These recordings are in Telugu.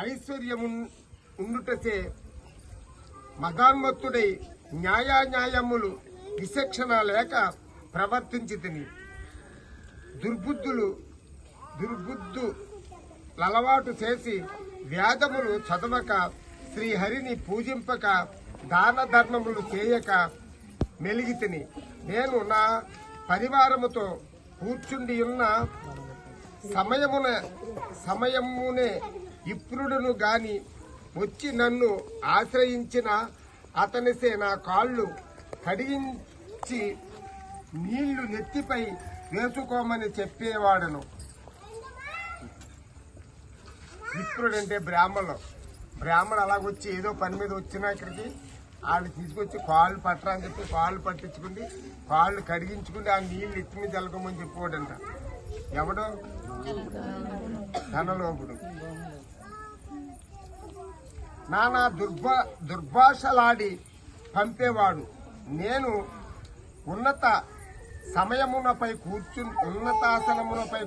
ఐశ్వర్యము ఉండుటచే మదాన్మత్తుడై న్యాయాన్యాయములు విచక్షణ లేక ప్రవర్తించితిని. దుర్బుద్ధు అలవాటు చేసి వేదములు చదవక శ్రీహరిని పూజింపక దాన ధర్మములు చేయక మెలిగితిని. నేను నా పరివారముతో కూర్చుండి ఉన్న సమయమునే ఇప్రుడును గాని వచ్చి నన్ను ఆశ్రయించిన అతనిసే నా కాళ్ళు కడిగించి నీళ్లు నెత్తిపై వేసుకోమని చెప్పేవాడను. విప్రుడంటే బ్రాహ్మణుడు అలాగొచ్చి ఏదో పని మీద వచ్చినా ఇక్కడికి వాళ్ళు తీసుకొచ్చి కాళ్ళు పట్టరా అని చెప్పి కాళ్ళు పట్టించుకుని కాళ్ళు కడిగించుకుని ఆ నీళ్లు ఎత్తి మీద జలకమని చెప్పాడంట. ఎవడు? ధనలోపుడు. నానా దుర్భాషలాడి పంపేవాడు. నేను ఉన్నతాసనమునపై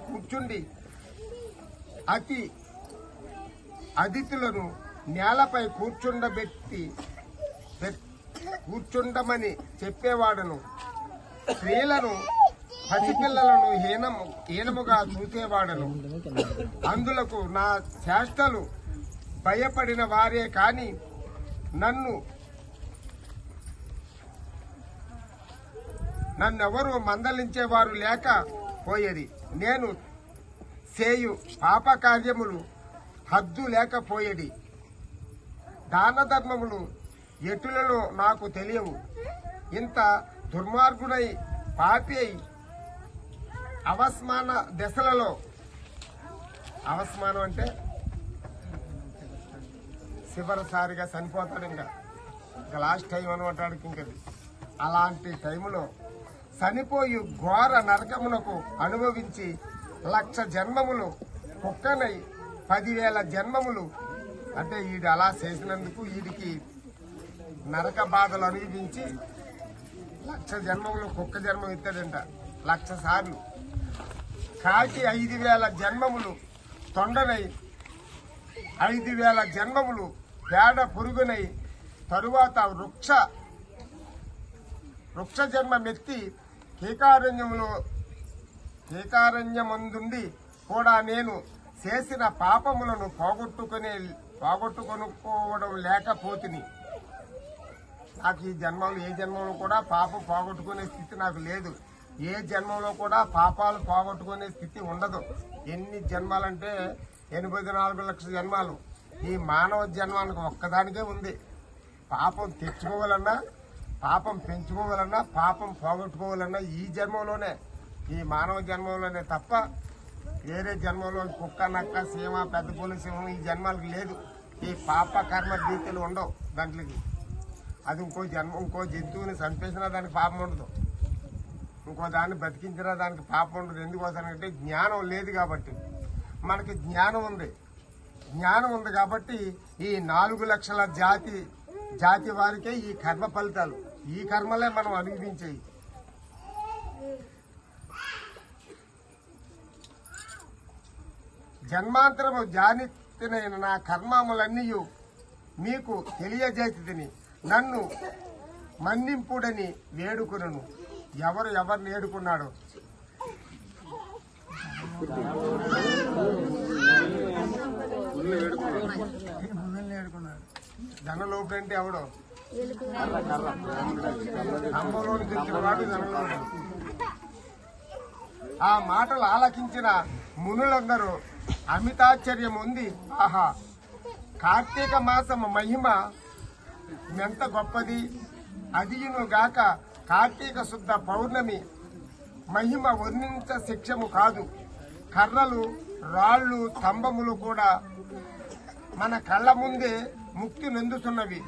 కూర్చుండి అతిథులను నేలపై కూర్చుండమని చెప్పేవాడును. స్త్రీలను పసిపిల్లలను హీనముగా చూసేవాడను. అందులకు నా చేష్టలు భయపడిన వారే కాని నన్నెవరూ మందలించేవారు లేకపోయేది. నేను చేయు పాపకార్యములు హద్దు లేకపోయేది. దాన ధర్మములు ఎటులలో నాకు తెలియవు. ఇంత దుర్మార్గుడై పాపి అయి అవస్మాన దశలలో, అవస్మానం అంటే చివరిసారిగా చనిపోతాడు, ఇంకా లాస్ట్ టైం అనమాట. ఇంకది అలాంటి టైములో చనిపోయి ఘోర నరకమునకు అనుభవించి 1,00,000 జన్మములు కుక్కనై 10,000 జన్మములు అంటే ఈడు అలా చేసినందుకు వీడికి నరక బాధలు అనుభవించి 1,00,000 జన్మములు కుక్క జన్మం ఇస్తాడంట. 1,00,000 సార్లు కాకి 5,000 జన్మములు తొండనై 5,000 జన్మములు పేడ పురుగునై తరువాత వృక్ష జన్మమెత్తి కీకారణ్యమందుండి కూడా నేను చేసిన పాపములను పోగొట్టుకొనుకోవడం లేకపోతిని. నాకు ఈ జన్మలో ఏ జన్మలో కూడా పాపం పోగొట్టుకునే స్థితి నాకు లేదు. ఏ జన్మలో కూడా పాపాలు పోగొట్టుకునే స్థితి ఉండదు. ఎన్ని జన్మాలంటే 84 లక్షల జన్మాలు. ఈ మానవ జన్మానికి ఒక్కదానికే ఉంది. పాపం తెచ్చుకోవాలన్నా, పాపం పెంచుకోవాలన్నా, పాపం పోగొట్టుకోవాలన్నా ఈ జన్మలోనే, ఈ మానవ జన్మలోనే తప్ప వేరే జన్మలో కుక్క, నక్క, సీమ, పెద్ద పులి, సింహం ఈ జన్మాలకు లేదు. ఈ పాప కర్మ గీతలు ఉండవు దాంట్లోకి. అది ఇంకో జంతువుని చంపేసినా దానికి పాపం ఉండదు, ఇంకో దాన్ని బతికించినా దానికి పాపం ఉండదు. ఎందుకోసమంటే జ్ఞానం లేదు కాబట్టి. మనకి జ్ఞానం ఉంది కాబట్టి ఈ 4 లక్షల జాతి వారికే ఈ కర్మ ఫలితాలు, ఈ కర్మలే మనం అనుభవించేవి. జన్మాంతరము జానితినైన నా కర్మములన్నీ మీకు తెలియజేతిని. నన్ను మన్నింపుడని వేడుకును. ఎవరిని వేడుకున్నాడు? ధనలోపుడు అంటే ఎవడో అమ్మలోని తెచ్చినవాడు ధనలోపుడు. ఆ మాటలు ఆలకించిన మునులందరూ అమితాశ్చర్యం ఉంది. ఆహా, కార్తీక మాసము మహిమ ఎంత గొప్పది! అదియును గాక కార్తీక శుద్ధ పౌర్ణమి మహిమ వర్ణించ శిక్షము కాదు. కర్రలు, రాళ్లు, స్తంభములు కూడా మన కళ్ళ ముందే ముక్తి నొందుతున్నవి.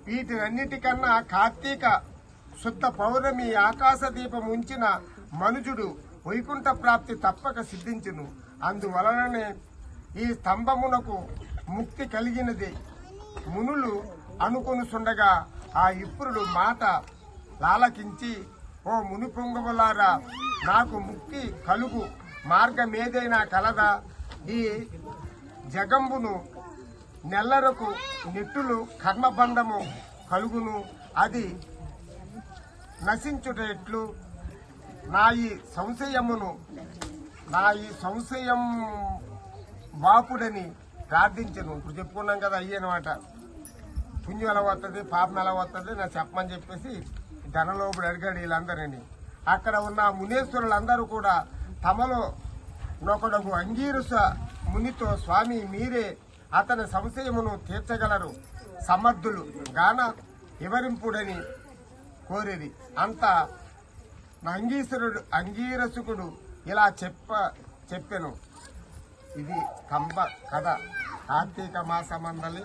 వీటినన్నిటికన్నా కార్తీక శుద్ధ పౌర్ణమి ఆకాశ దీపం ఉంచిన మనుజుడు వైకుంఠ ప్రాప్తి తప్పక సిద్ధించును. అందువలననే ఈ స్తంభమునకు ముక్తి కలిగినది. మునులు అనుకొనుచుండగా ఆ ఇప్పురుడు మాట లాలకించి, ఓ ముని పొంగవులారా, నాకు ముక్తి కలుగు మార్గం ఏదైనా కలదా? ఈ జగంబును నెల్లరకు నిట్టులు కర్మబంధము కలుగును, అది నశించుట ఎట్లు? నా ఈ సంశయం వాపుడని ప్రార్థించను. ఇప్పుడు చెప్పుకున్నాం కదా అయ్యనమాట. పుణ్యం ఎలా వస్తుంది, పాపం ఎలా వస్తుంది నాకు చెప్పమని చెప్పేసి ధనలోపుడు అడిగాడు వీళ్ళందరినీ. అక్కడ ఉన్న మునేశ్వరులందరూ కూడా తమలో నొకడకు అంగీరస మునితో, స్వామి మీరే అతని సంశయమును తీర్చగలరు, సమర్థులు గాన వివరింపుడని కోరేది. అంత అంగీరసుకుడు ఇలా చెప్పెను. ఇది స్తంభ కథ. కార్తీక మాసమందలి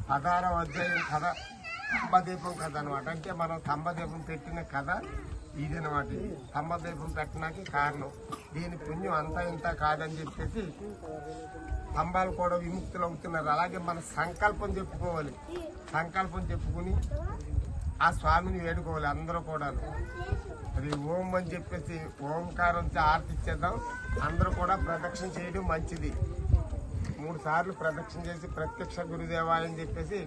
16వ అధ్యాయం కథ, స్తంభదీపం కథ అనమాట. అంటే మనం స్తంభదీపం పెట్టిన కథ ఇది అనమాట. స్తంభదీపం పెట్టడానికి కారణం, దీని పుణ్యం అంతా ఇంత కాదని చెప్పేసి స్తంభాలు కూడా విముక్తులు అవుతున్నారు. అలాగే మన సంకల్పం చెప్పుకోవాలి. సంకల్పం చెప్పుకుని ఆ స్వామిని వేడుకోవాలి అందరూ కూడా. అది ఓం అని చెప్పేసి ఓంకారం ఆరతి ఇచ్చేద్దాం. అందరూ కూడా ప్రదక్షిణ చేయడం మంచిది. 3 సార్లు ప్రదక్షిణ చేసి ప్రత్యక్ష గురుదేవాయ అని చెప్పేసి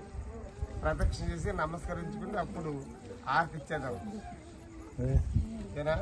ప్రదక్షిణ చేసి నమస్కరించుకుని అప్పుడు ఆరతి ఇచ్చేద్దాం. ఓకేనా?